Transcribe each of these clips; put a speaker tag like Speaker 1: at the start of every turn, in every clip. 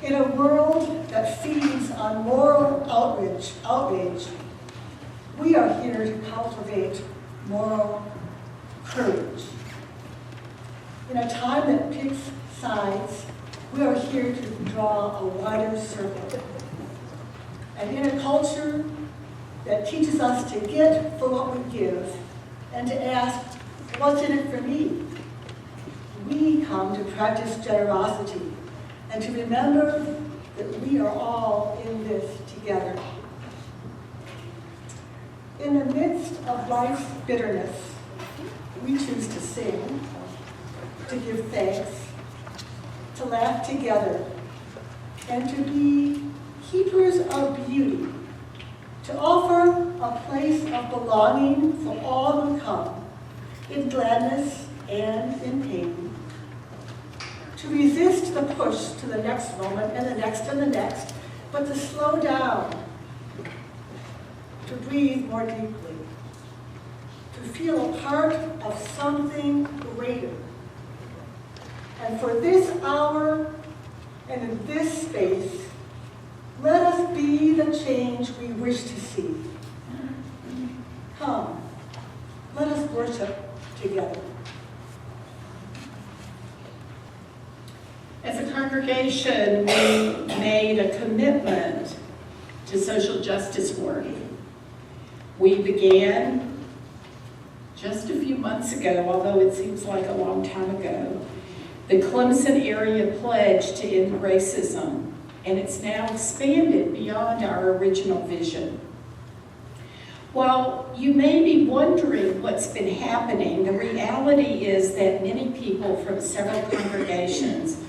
Speaker 1: In a world that feeds on moral outrage, we are here to cultivate moral courage. In a time that picks sides, we are here to draw a wider circle. And in a culture that teaches us to get for what we give and to ask, what's in it for me? We come to practice generosity and to remember that we are all in this together. In the midst of life's bitterness, we choose to sing, to give thanks, to laugh together, and to be keepers of beauty, to offer a place of belonging for all who come, in gladness and in pain, to resist the push to the next moment and the next and the next, but to slow down, to breathe more deeply, to feel a part of something greater. And for this hour and in this space, let us be the change we wish to see. Come, let us worship together.
Speaker 2: As a congregation, we made a commitment to social justice work. We began just a few months ago, although it seems like a long time ago, the Clemson Area Pledge to End Racism, and it's now expanded beyond our original vision. While you may be wondering what's been happening, the reality is that many people from several congregations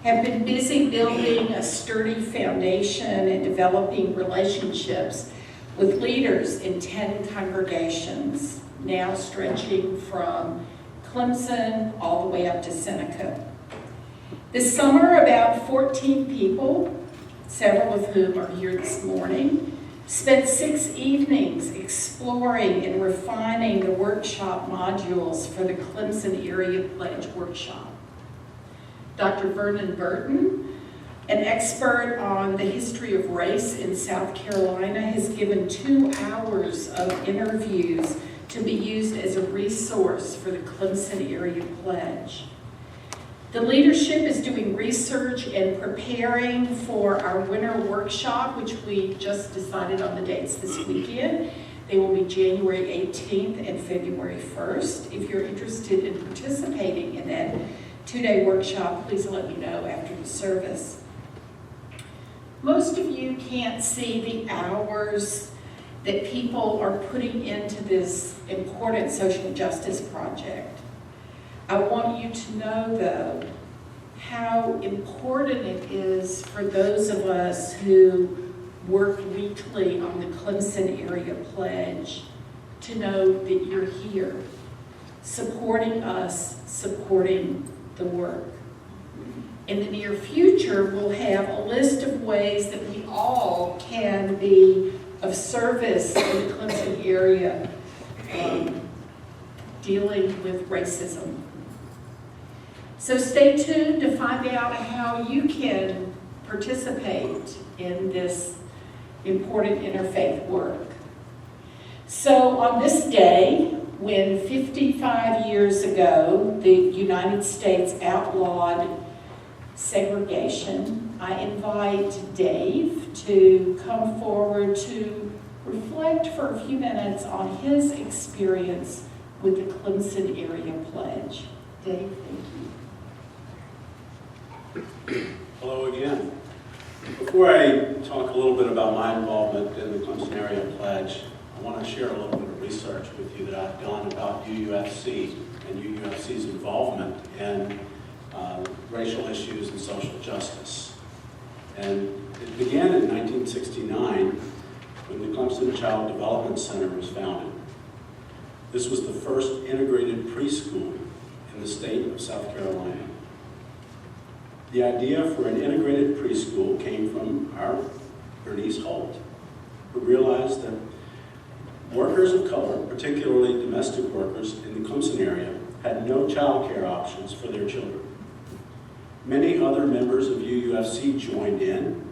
Speaker 2: have been busy building a sturdy foundation and developing relationships with leaders in 10 congregations, now stretching from Clemson all the way up to Seneca. This summer, about 14 people, several of whom are here this morning, spent 6 evenings exploring and refining the workshop modules for the Clemson Area Pledge Workshop. Dr. Vernon Burton, an expert on the history of race in South Carolina, has given 2 hours of interviews to be used as a resource for the Clemson Area Pledge. The leadership is doing research and preparing for our winter workshop, which we just decided on the dates this weekend. They will be January 18th and February 1st. If you're interested in participating in that 2-day workshop, please let me know after the service. Most of you can't see the hours that people are putting into this important social justice project. I want you to know, though, how important it is for those of us who work weekly on the Clemson Area Pledge to know that you're here, supporting us, supporting the work. In the near future, we'll have a list of ways that we all can be of service in the Clemson area dealing with racism. So stay tuned to find out how you can participate in this important interfaith work. So on this day, when 55 years ago the United States outlawed segregation, I invite Dave to come forward to reflect for a few minutes on his experience with the Clemson Area Pledge. Dave, thank you.
Speaker 3: Hello again. Before I talk a little bit about my involvement in the Clemson Area Pledge, I want to share a little bit of research with you that I've done about UUFC and UUFC's involvement in racial issues and social justice. And it began in 1969 when the Clemson Child Development Center was founded. This was the first integrated preschool in the state of South Carolina. The idea for an integrated preschool came from our Bernice Holt, who realized that workers of color, particularly domestic workers in the Clemson area, had no child care options for their children. Many other members of UUFC joined in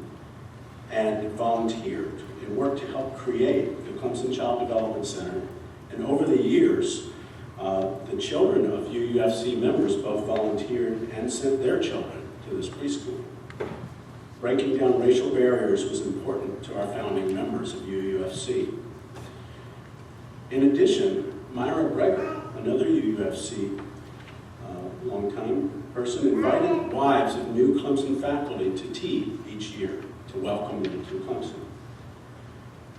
Speaker 3: and volunteered and worked to help create the Clemson Child Development Center. And over the years, the children of UUFC members both volunteered and sent their children to this preschool. Breaking down racial barriers was important to our founding members of UUFC. In addition, Myra Breger, another UUFC longtime person, invited wives of new Clemson faculty to tea each year to welcome them to Clemson.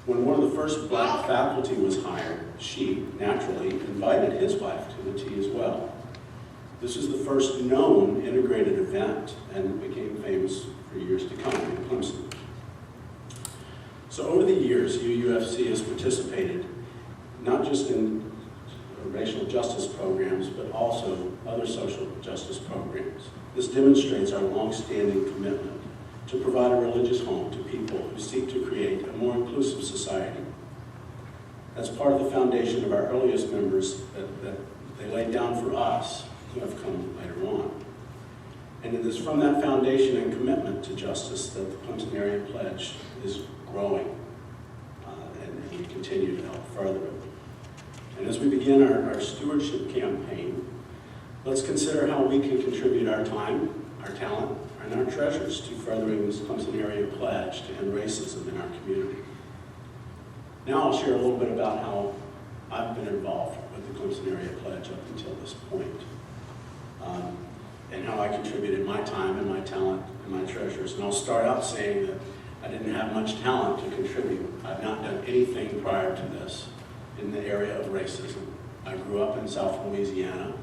Speaker 3: When one of the first black faculty was hired, she naturally invited his wife to the tea as well. This is the first known integrated event and became famous for years to come in Clemson. So over the years, UUFC has participated not just in racial justice programs, but also other social justice programs. This demonstrates our long-standing commitment to provide a religious home to people who seek to create a more inclusive society. That's part of the foundation of our earliest members that they laid down for us who have come later on. And it is from that foundation and commitment to justice that the Clemson Area Pledge is growing, and we continue to help further it. And as we begin our stewardship campaign, let's consider how we can contribute our time, our talent, and our treasures to furthering this Clemson Area Pledge to end racism in our community. Now I'll share a little bit about how I've been involved with the Clemson Area Pledge up until this point, and how I contributed my time and my talent and my treasures. And I'll start out saying that I didn't have much talent to contribute. I've not done anything prior to this in the area of racism. I grew up in South Louisiana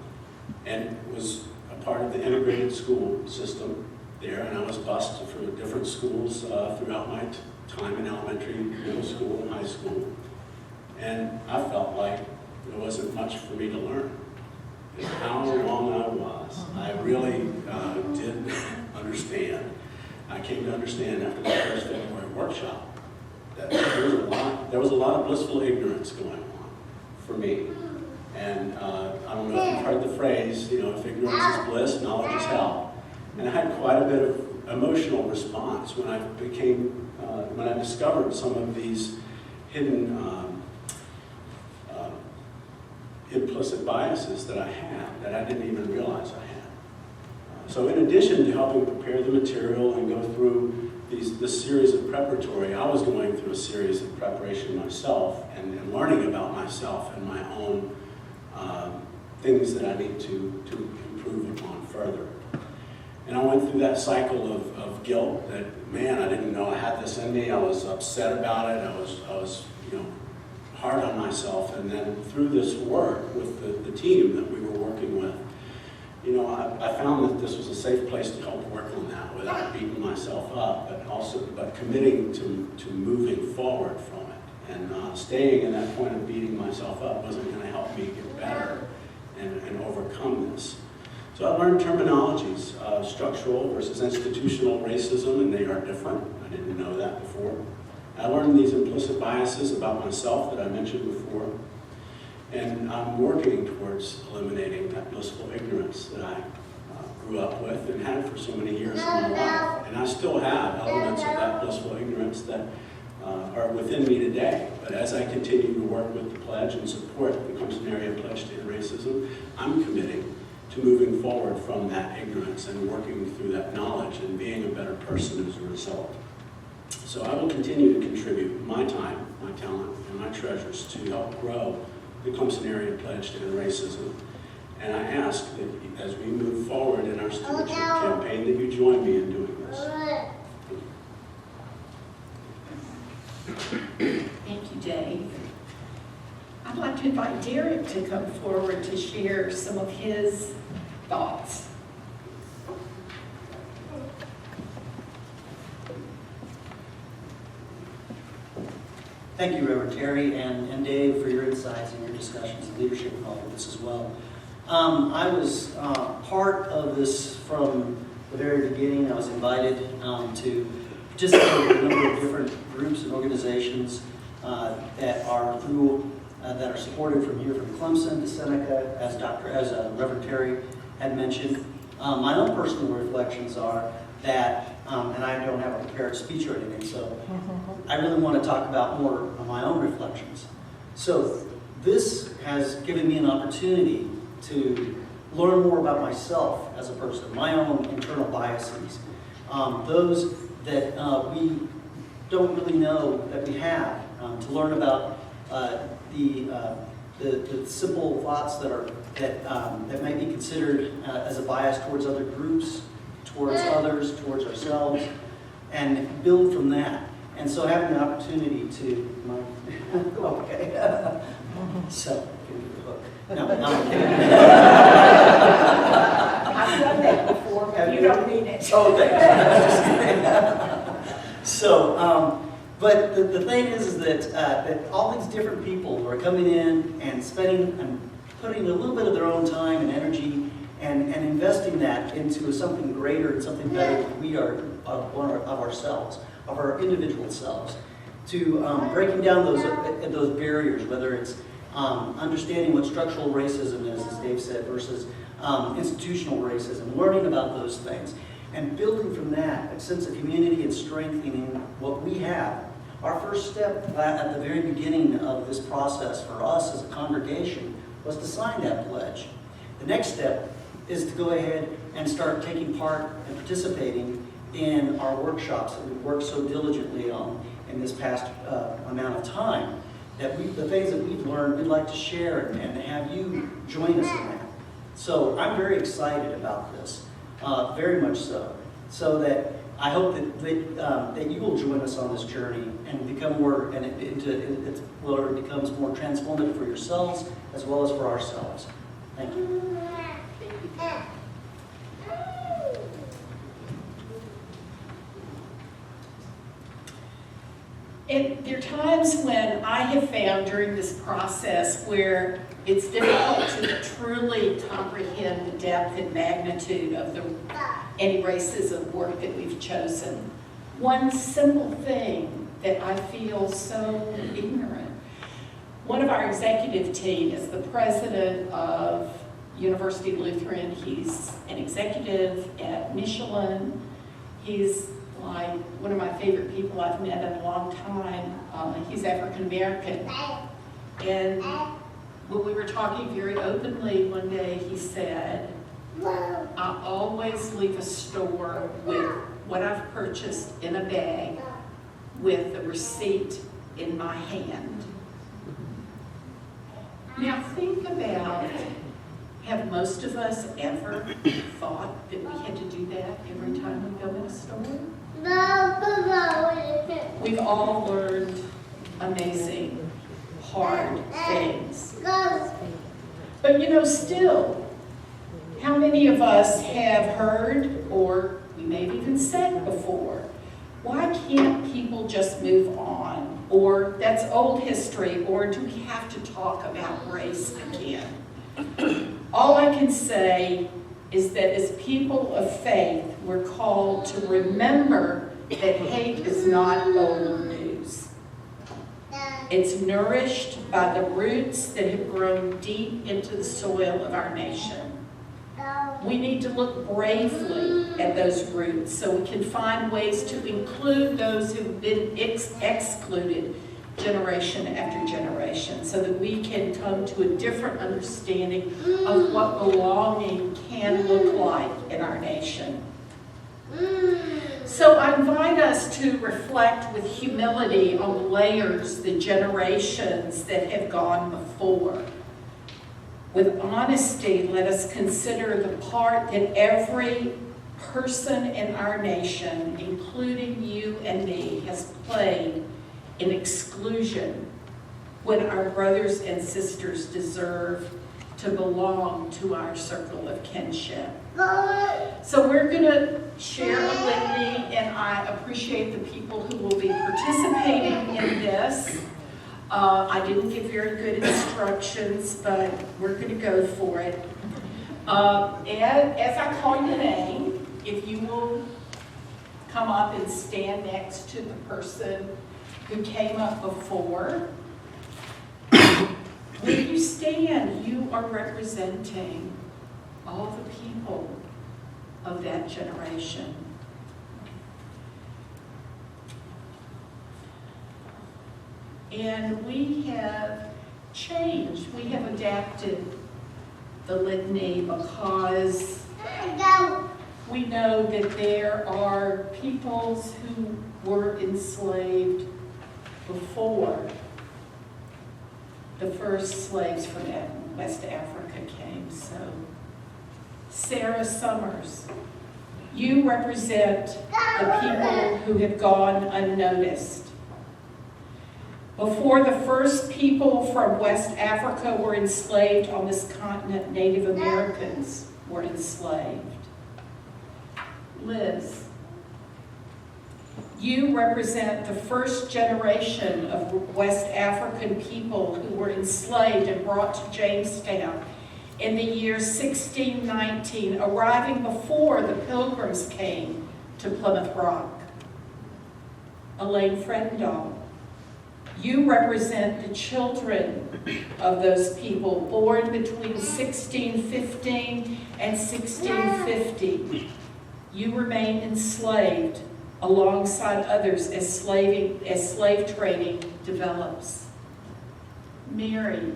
Speaker 3: and was a part of the integrated school system there, and I was bused for different schools throughout my time in elementary, middle school, and high school. And I felt like there wasn't much for me to learn. And how wrong I was. I really did understand. I came to understand after the first February workshop that there was a lot of blissful ignorance going on for me. And I don't know if you've heard the phrase, if ignorance is bliss, knowledge is hell. And I had quite a bit of emotional response when I discovered some of these hidden implicit biases that I had that I didn't even realize I had. So in addition to helping prepare the material and go through this series of preparatory, I was going through a series of preparation myself and learning about myself and my own things that I need to improve upon further. And I went through that cycle of guilt that, man, I didn't know I had this in me. I was upset about it. I was hard on myself. And then through this work with the team that we were working with, I found that this was a safe place to help work on that without beating myself up, but committing to moving forward from it. And staying in that point of beating myself up wasn't going to help me get better and overcome this. So I learned terminologies, structural versus institutional racism, and they are different. I didn't know that before. I learned these implicit biases about myself that I mentioned before. And I'm working towards eliminating that blissful ignorance that I grew up with and had for so many years in my life. And I still have elements of that blissful ignorance that are within me today. But as I continue to work with the pledge and support the Clemson Area Pledge to End Racism, I'm committing to moving forward from that ignorance and working through that knowledge and being a better person as a result. So I will continue to contribute my time, my talent, and my treasures to help grow the Clemson Area Pledge to End Racism. And I ask that as we move forward in our stewardship campaign that you join me in doing this.
Speaker 2: Thank you, Dave. I'd like to invite Derek to come forward to share some of his thoughts.
Speaker 4: Thank you, Reverend Terry and Dave, for your insights and your discussions and leadership in all of this as well. I was part of this from the very beginning. I was invited to participate in a number of different groups and organizations that are supported from here from Clemson to Seneca, as Reverend Terry had mentioned. My own personal reflections are that, and I don't have a prepared speech or anything, so I really want to talk about more of my own reflections. So this has given me an opportunity to learn more about myself as a person, my own internal biases, those that we don't really know that we have, to learn about the simple thoughts that might be considered as a bias towards other groups, towards others, towards ourselves, and build from that. And so having the opportunity to, okay, so, give me the hook. No, I'm kidding.
Speaker 2: I've done that before, but you don't need it.
Speaker 4: Oh, thanks. So, but the thing is that all these different people who are coming in and spending and putting a little bit of their own time and energy and investing that into something greater and something better than we are of ourselves, of our individual selves, to breaking down those barriers, whether it's understanding what structural racism is, as Dave said, versus institutional racism, learning about those things, and building from that a sense of community and strengthening what we have. Our first step at the very beginning of this process for us as a congregation was to sign that pledge. The next step is to go ahead and start taking part and participating in our workshops that we've worked so diligently on in this past amount of time. That the things that we've learned, we'd like to share and have you join us in that. So I'm very excited about this, very much so. So that I hope that you will join us on this journey and become more, and it becomes more transformative for yourselves as well as for ourselves. Thank you.
Speaker 2: There are times when I have found during this process where it's difficult to truly comprehend the depth and magnitude of the anti-racism work that we've chosen. One simple thing that I feel so ignorant. One of our executive team is the president of University Lutheran. He's an executive at Michelin. He's like one of my favorite people I've met in a long time. He's African American. And when we were talking very openly one day, he said, I always leave a store with what I've purchased in a bag with the receipt in my hand. Now think about, have most of us ever thought that we had to do that every time we go in a store? We've all learned amazing, hard things. But you know, still, how many of us have heard, or we may have even said before, why can't people just move on? Or that's old history, or do we have to talk about race again? All I can say is that as people of faith, we're called to remember that hate is not old news. It's nourished by the roots that have grown deep into the soil of our nation. We need to look bravely at those roots so we can find ways to include those who've been excluded generation after generation, so that we can come to a different understanding of what belonging can look like in our nation. So I invite us to reflect with humility on the layers, the generations that have gone before. With honesty, let us consider the part that every person in our nation, including you and me, has played in exclusion when our brothers and sisters deserve to belong to our circle of kinship. So we're going to share a litany, and I appreciate the people who will be participating in this. I didn't give very good instructions, but we're going to go for it. And as I call your name, if you will come up and stand next to the person who came up before. When you stand, you are representing all the people of that generation. And we have changed, we have adapted the litany because we know that there are peoples who were enslaved before the first slaves from West Africa came. So, Sarah Summers, you represent the people who have gone unnoticed. Before the first people from West Africa were enslaved on this continent, Native Americans were enslaved. Liz, you represent the first generation of West African people who were enslaved and brought to Jamestown in the year 1619, arriving before the Pilgrims came to Plymouth Rock. Elaine Fredendall, you represent the children of those people born between 1615 and 1650. You remain enslaved alongside others as slave trading develops. Mary,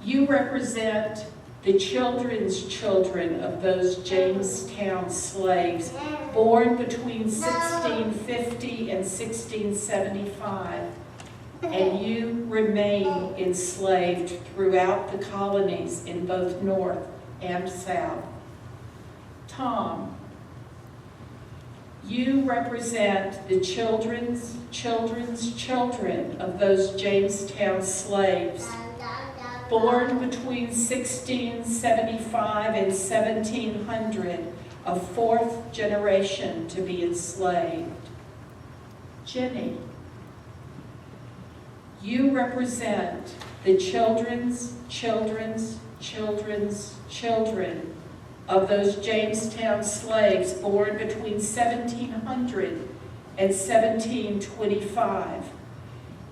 Speaker 2: you represent the children's children of those Jamestown slaves born between 1650 and 1675, and you remain enslaved throughout the colonies in both North and South. Tom, you represent the children's children of those Jamestown slaves born between 1675 and 1700, a fourth generation to be enslaved. Jenny, you represent the children's children of those Jamestown slaves born between 1700 and 1725.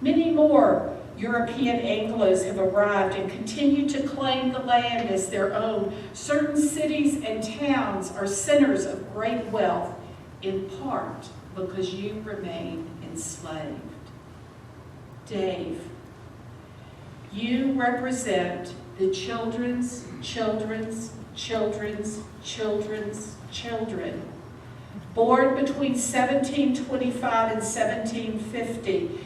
Speaker 2: Many more European Anglos have arrived and continue to claim the land as their own. Certain cities and towns are centers of great wealth, in part because you remain enslaved. Dave, you represent the children's children, born between 1725 and 1750.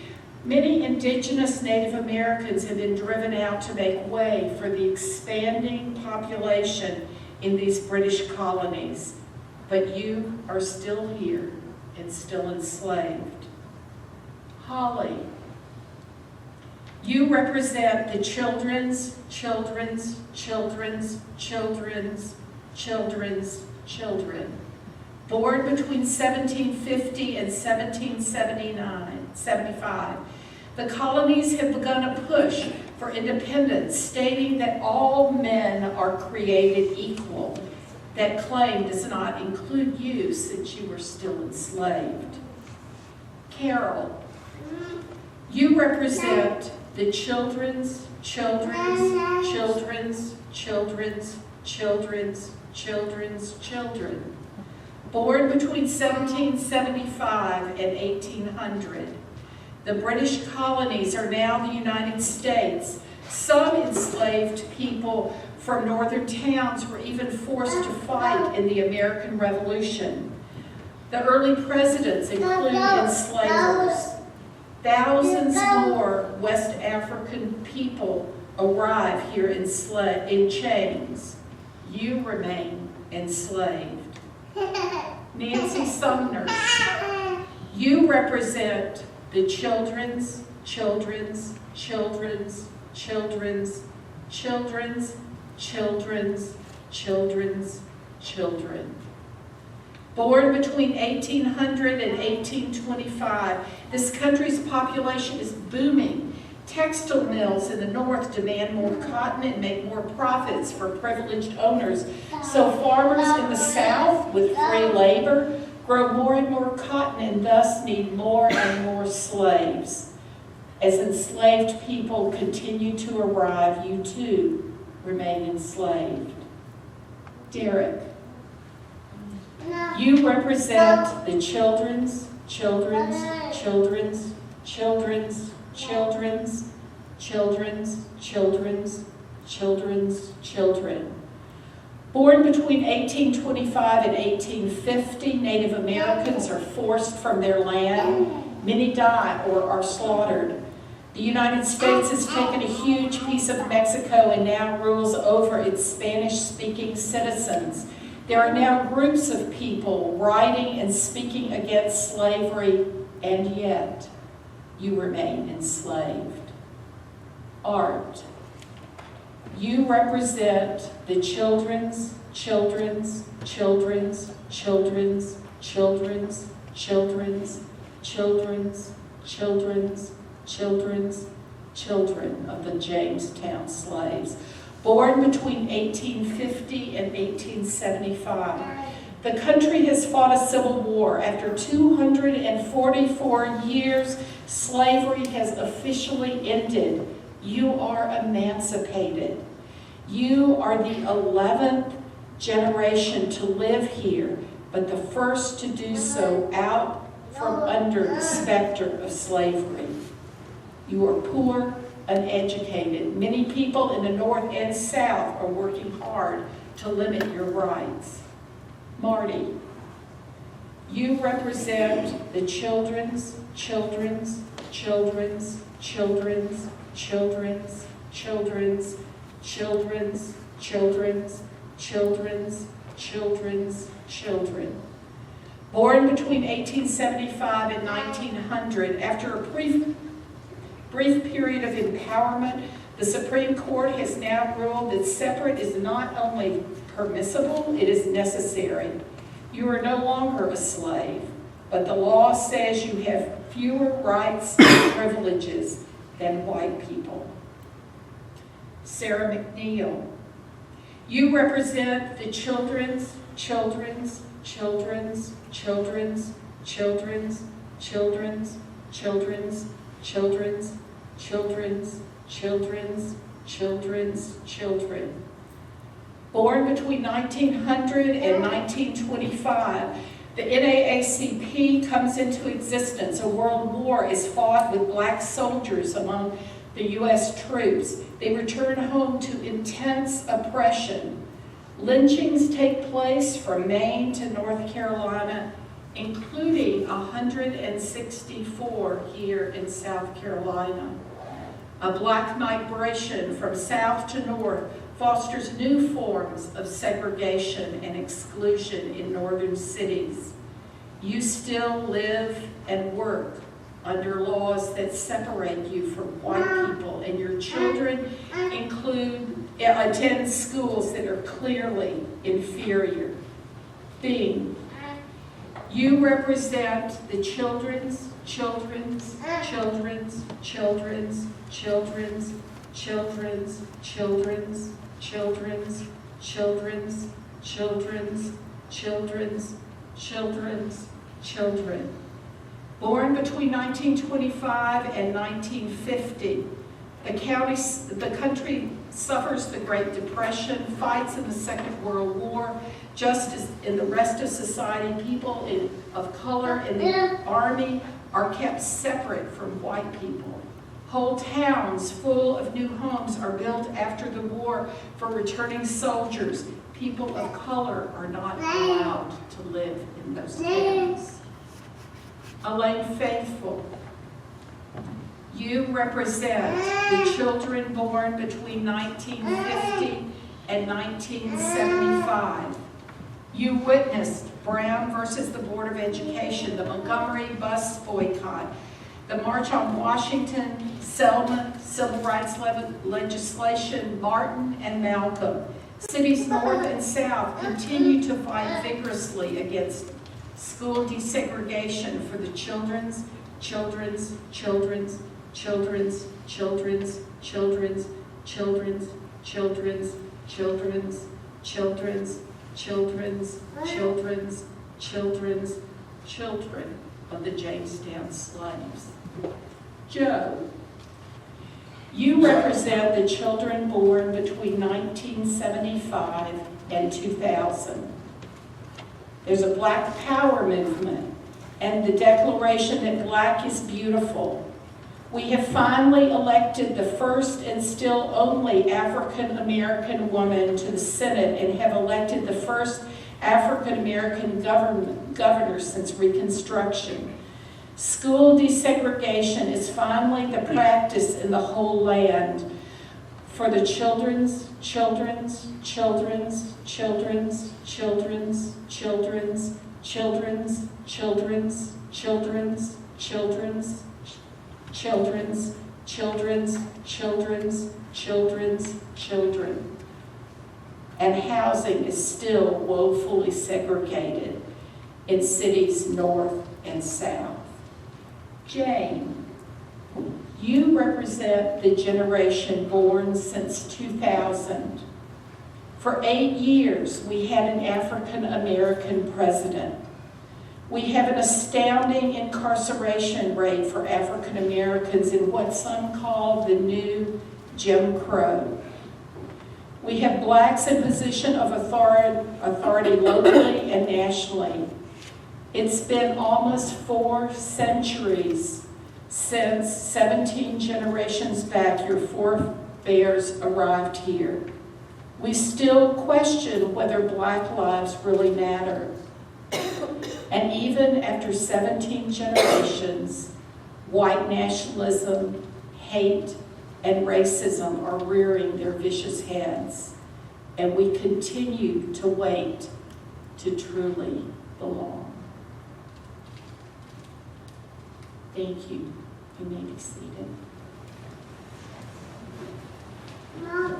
Speaker 2: Many indigenous Native Americans have been driven out to make way for the expanding population in these British colonies, but you are still here and still enslaved. Holly, you represent the children's children, born between 1750 and 1775. The colonies have begun a push for independence, stating that all men are created equal. That claim does not include you, since you are still enslaved. Carol, you represent the children's children, born between 1775 and 1800. The British colonies are now the United States. Some enslaved people from northern towns were even forced to fight in the American Revolution. The early presidents included enslavers. Thousands more West African people arrive here in chains. You remain enslaved. Nancy Sumner, you represent the children's children. Born between 1800 and 1825, this country's population is booming. Textile mills in the north demand more cotton and make more profits for privileged owners. So farmers in the south, with free labor, grow more and more cotton and thus need more and more slaves. As enslaved people continue to arrive, you too remain enslaved. Derek, You represent the children's, children's, children's, children's, children's, children's, children's, children's, children. Born between 1825 and 1850, Native Americans are forced from their land. Many die or are slaughtered. The United States has taken a huge piece of Mexico and now rules over its Spanish-speaking citizens. There are now groups of people writing and speaking against slavery, and yet you remain enslaved. Art. You represent the children's, children's, children's, children's, children's, children's, children's, children's, children's, children of the Jamestown slaves, born between 1850 and 1875. The country has fought a civil war. After 244 years, slavery has officially ended. You are emancipated. You are the 11th generation to live here, but the first to do so out from under the specter of slavery. You are poor, uneducated. Many people in the North and South are working hard to limit your rights. Marty, you represent the children's, children's, children's, children's, children's, children's, children's, children's, children's, children's, children. Born between 1875 and 1900, after a brief period of empowerment, the Supreme Court has now ruled that separate is not only permissible, it is necessary. You are no longer a slave, but the law says you have fewer rights and privileges than white people. Sarah McNeil, you represent the children's, children's, children's, children's, children's, children's, children's, children's, children's, children's, children's, children. Born between 1900 and 1925, the NAACP comes into existence. A world war is fought with black soldiers among the U.S. troops. They return home to intense oppression. Lynchings take place from Maine to North Carolina, including 164 here in South Carolina. A black migration from south to north fosters new forms of segregation and exclusion in northern cities. You still live and work under laws that separate you from white people, and your children attend schools that are clearly inferior. Bing, you represent the children's, children's, children's, children's, children's, children's, children's, children's, children's, children's, children's, children's, children. Born between 1925 and 1950, the country suffers the Great Depression, fights in the Second World War. Just as in the rest of society, people of color in the Army are kept separate from white people. Whole towns full of new homes are built after the war for returning soldiers. People of color are not allowed to live in those towns. Elaine Faithful, you represent the children born between 1950 and 1975. You witnessed Brown versus the Board of Education, the Montgomery bus boycott, the March on Washington, Selma, civil rights legislation, Martin and Malcolm. Cities north and south continue to fight vigorously against school desegregation for the children's, children's, children's, children's, children's, children's, children's, children's, children's, children's, children's, children's, children's, children of the Jamestown slaves. Joe, you represent the children born between 1975 and 2000. There's a Black Power movement and the declaration that black is beautiful. We have finally elected the first and still only African American woman to the Senate and have elected the first African American governor since Reconstruction. School desegregation is finally the practice in the whole land for the children's, children's, children's, children's, children's, children's, children's, children's, children's, children's, children's, children's, children's, children's, children. And housing is still woefully segregated in cities north and south. Jane, you represent the generation born since 2000. For 8 years, we had an African American president. We have an astounding incarceration rate for African Americans in what some call the new Jim Crow. We have blacks in position of authority locally and nationally. It's been almost 4 centuries since 17 generations back your forebears arrived here. We still question whether black lives really matter. And even after 17 generations, white nationalism, hate, and racism are rearing their vicious heads, and we continue to wait to truly belong. Thank you. You may be seated.
Speaker 5: Mom.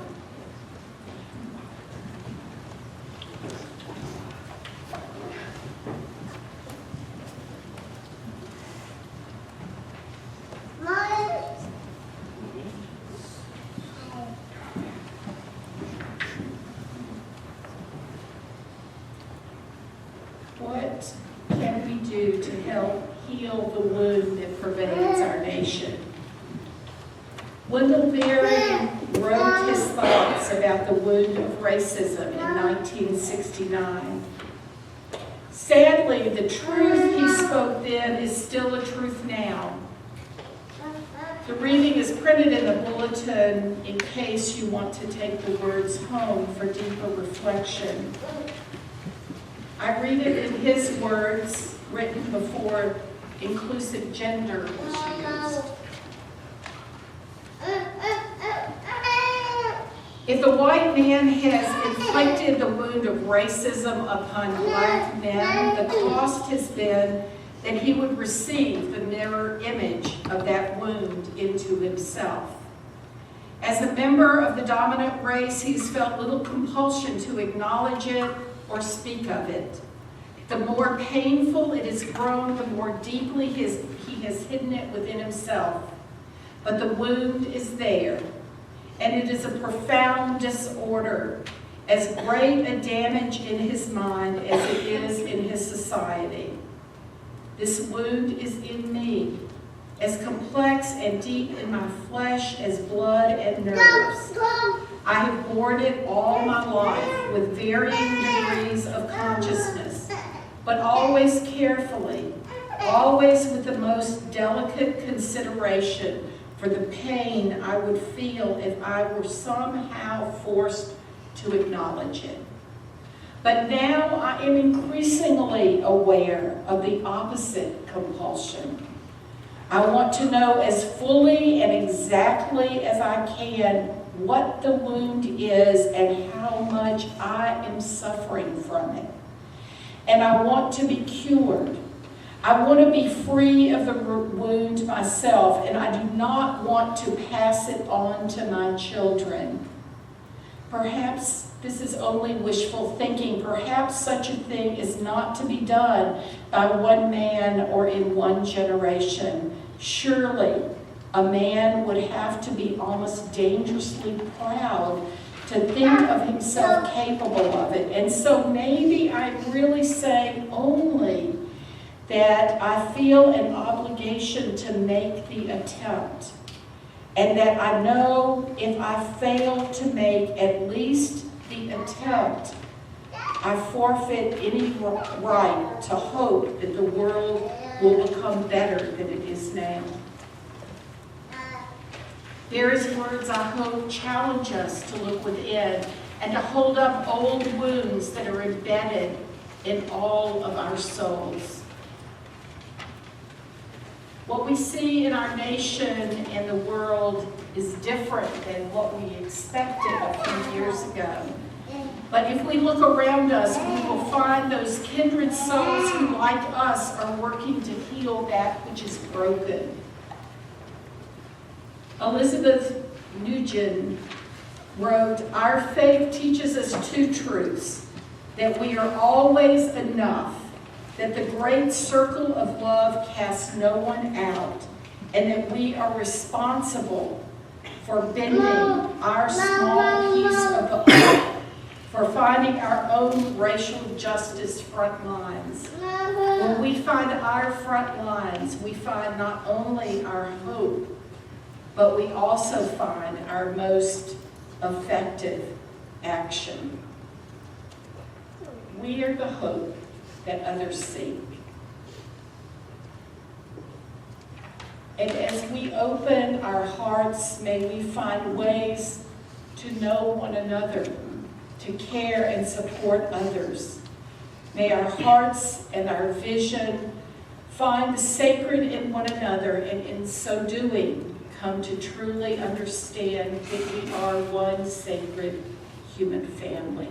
Speaker 2: What can we do to help heal the wound that pervades our nation? Wendell Berry wrote his thoughts about the wound of racism in 1969. Sadly, the truth he spoke then is still a truth now. The reading is printed in the bulletin in case you want to take the words home for deeper reflection. I read it in his words, written before inclusive gender was used. If the white man has inflicted the wound of racism upon black men, the cost has been that he would receive the mirror image of that wound into himself. As a member of the dominant race, he's felt little compulsion to acknowledge it or speak of it. The more painful it has grown, the more deeply he has hidden it within himself. But the wound is there, and it is a profound disorder, as great a damage in his mind as it is in his society. This wound is in me, as complex and deep in my flesh as blood and nerves. I have borne it all my life with varying degrees of consciousness, but always carefully, always with the most delicate consideration for the pain I would feel if I were somehow forced to acknowledge it. But now I am increasingly aware of the opposite compulsion. I want to know as fully and exactly as I can what the wound is and how much I am suffering from it. And I want to be cured. I want to be free of the wound myself, and I do not want to pass it on to my children. Perhaps this is only wishful thinking. Perhaps such a thing is not to be done by one man or in one generation. Surely a man would have to be almost dangerously proud to think of himself capable of it. And so maybe I'm really saying only that I feel an obligation to make the attempt, and that I know if I fail to make at least the attempt, I forfeit any right to hope that the world will become better than it is now. These words, I hope, challenge us to look within and to hold up old wounds that are embedded in all of our souls. What we see in our nation and the world is different than what we expected a few years ago. But if we look around us, we will find those kindred souls who, like us, are working to heal that which is broken. Elizabeth Nugent wrote, "Our faith teaches us two truths, that we are always enough, that the great circle of love casts no one out, and that we are responsible for bending our small piece of the whole, for finding our own racial justice front lines. When we find our front lines, we find not only our hope, but we also find our most effective action. We are the hope that others seek." And as we open our hearts, may we find ways to know one another, to care and support others. May our hearts and our vision find the sacred in one another, and in so doing, come to truly understand that we are one sacred human family.